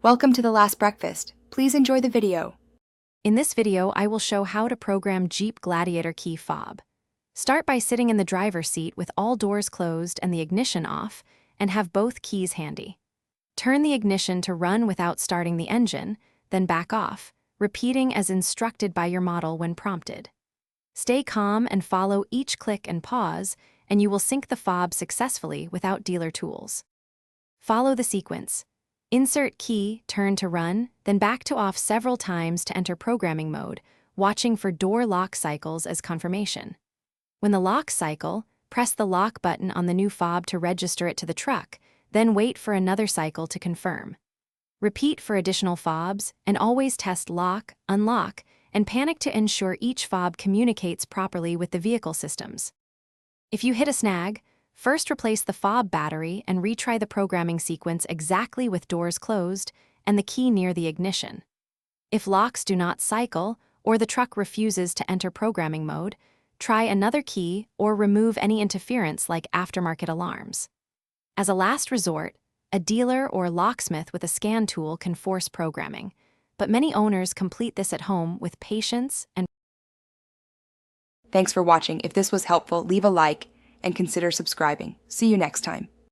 Welcome to The Last Breakfast. Please enjoy the video. In this video, I will show how to program Jeep Gladiator key fob. Start by sitting in the driver's seat with all doors closed and the ignition off, and have both keys handy. Turn the ignition to run without starting the engine, then back off, repeating as instructed by your model when prompted. Stay calm and follow each click and pause, and you will sync the fob successfully without dealer tools. Follow the sequence. Insert key, turn to run, then back to off several times to enter programming mode, watching for door lock cycles as confirmation. When the locks cycle, press the lock button on the new fob to register it to the truck, then wait for another cycle to confirm. Repeat for additional fobs, and always test lock, unlock, and panic to ensure each fob communicates properly with the vehicle systems. If you hit a snag, first replace the fob battery and retry the programming sequence exactly with doors closed and the key near the ignition. If locks do not cycle or the truck refuses to enter programming mode, try another key or remove any interference like aftermarket alarms. As a last resort, a dealer or locksmith with a scan tool can force programming, but many owners complete this at home with patience and. Thanks for watching. If this was helpful, leave a like and consider subscribing. See you next time.